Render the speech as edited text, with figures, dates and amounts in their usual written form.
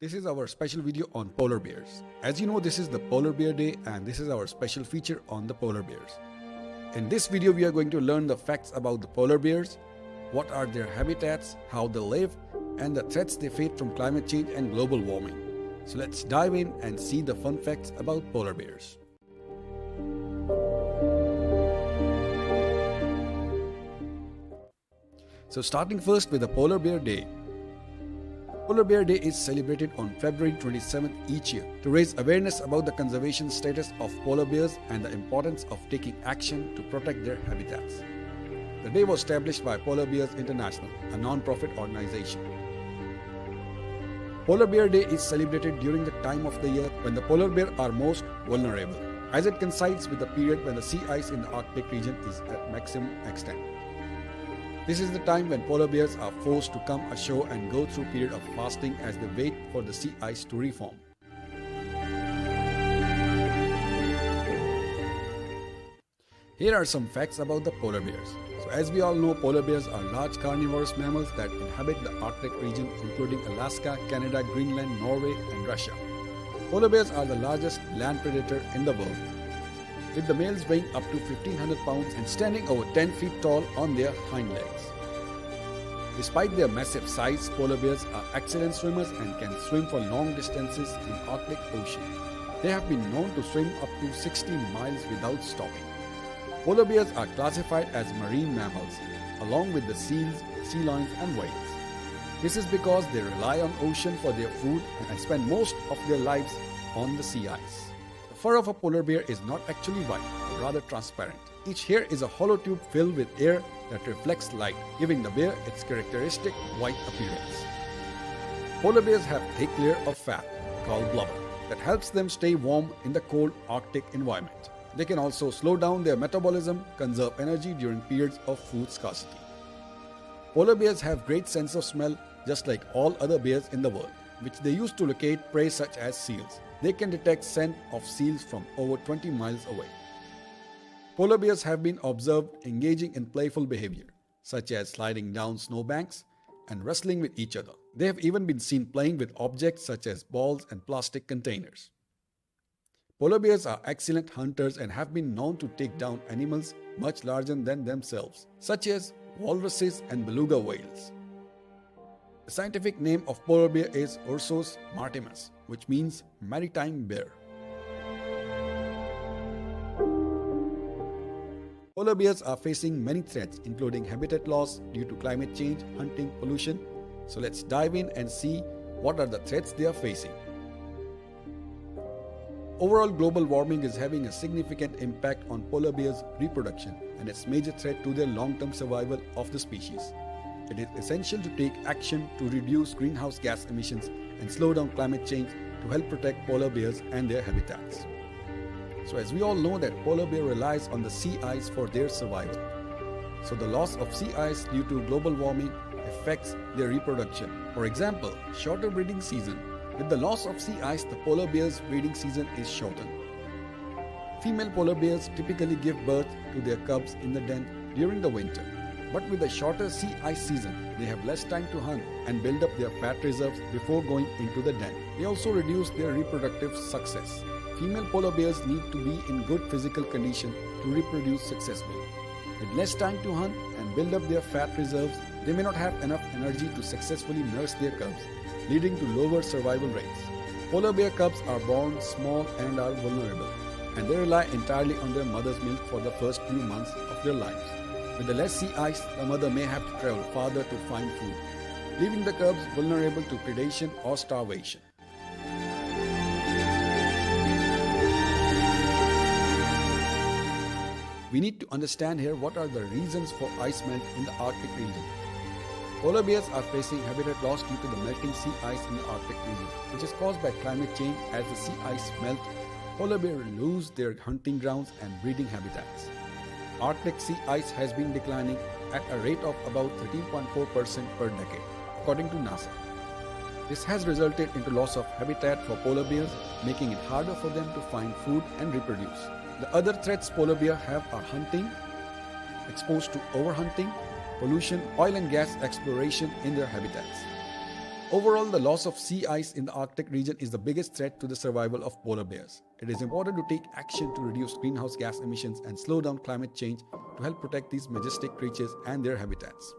This is our special video on polar bears. As you know, this is the Polar Bear Day and this is our special feature on the polar bears. In this video, we are going to learn the facts about the polar bears, what are their habitats, how they live, and the threats they face from climate change and global warming. So let's dive in and see the fun facts about polar bears. So starting first with the Polar Bear Day. Polar Bear Day is celebrated on February 27th each year to raise awareness about the conservation status of polar bears and the importance of taking action to protect their habitats. The day was established by Polar Bears International, a non-profit organization. Polar Bear Day is celebrated during the time of the year when the polar bears are most vulnerable, as it coincides with the period when the sea ice in the Arctic region is at maximum extent. This is the time when polar bears are forced to come ashore and go through a period of fasting as they wait for the sea ice to reform. Here are some facts about the polar bears. So as we all know, polar bears are large carnivorous mammals that inhabit the Arctic region, including Alaska, Canada, Greenland, Norway, and Russia. Polar bears are the largest land predator in the world, with the males weighing up to 1500 pounds and standing over 10 feet tall on their hind legs. Despite their massive size, polar bears are excellent swimmers and can swim for long distances in the Arctic Ocean. They have been known to swim up to 60 miles without stopping. Polar bears are classified as marine mammals, along with the seals, sea lions, and whales. This is because they rely on ocean for their food and spend most of their lives on the sea ice. The fur of a polar bear is not actually white, but rather transparent. Each hair is a hollow tube filled with air that reflects light, giving the bear its characteristic white appearance. Polar bears have a thick layer of fat, called blubber, that helps them stay warm in the cold Arctic environment. They can also slow down their metabolism, conserve energy during periods of food scarcity. Polar bears have great sense of smell, just like all other bears in the world, which they use to locate prey such as seals. They can detect scent of seals from over 20 miles away. Polar bears have been observed engaging in playful behavior, such as sliding down snowbanks and wrestling with each other. They have even been seen playing with objects such as balls and plastic containers. Polar bears are excellent hunters and have been known to take down animals much larger than themselves, such as walruses and beluga whales. The scientific name of polar bear is Ursus maritimus, which means maritime bear. Polar bears are facing many threats, including habitat loss due to climate change, hunting, pollution. So let's dive in and see what are the threats they are facing. Overall, global warming is having a significant impact on polar bears' reproduction and it's a major threat to their long-term survival of the species. It is essential to take action to reduce greenhouse gas emissions and slow down climate change to help protect polar bears and their habitats. So as we all know that polar bear relies on the sea ice for their survival. So the loss of sea ice due to global warming affects their reproduction. For example, shorter breeding season. With the loss of sea ice, the polar bear's breeding season is shortened. Female polar bears typically give birth to their cubs in the den during the winter. But with a shorter sea ice season, they have less time to hunt and build up their fat reserves before going into the den. They also reduce their reproductive success. Female polar bears need to be in good physical condition to reproduce successfully. With less time to hunt and build up their fat reserves, they may not have enough energy to successfully nurse their cubs, leading to lower survival rates. Polar bear cubs are born small and are vulnerable, and they rely entirely on their mother's milk for the first few months of their lives. With the less sea ice, the mother may have to travel farther to find food, leaving the cubs vulnerable to predation or starvation. We need to understand here what are the reasons for ice melt in the Arctic region. Polar bears are facing habitat loss due to the melting sea ice in the Arctic region, which is caused by climate change. As the sea ice melts, polar bears lose their hunting grounds and breeding habitats. Arctic sea ice has been declining at a rate of about 13.4% per decade, according to NASA. This has resulted into loss of habitat for polar bears, making it harder for them to find food and reproduce. The other threats polar bears have are hunting, exposed to overhunting, pollution, oil and gas exploration in their habitats. Overall, the loss of sea ice in the Arctic region is the biggest threat to the survival of polar bears. It is important to take action to reduce greenhouse gas emissions and slow down climate change to help protect these majestic creatures and their habitats.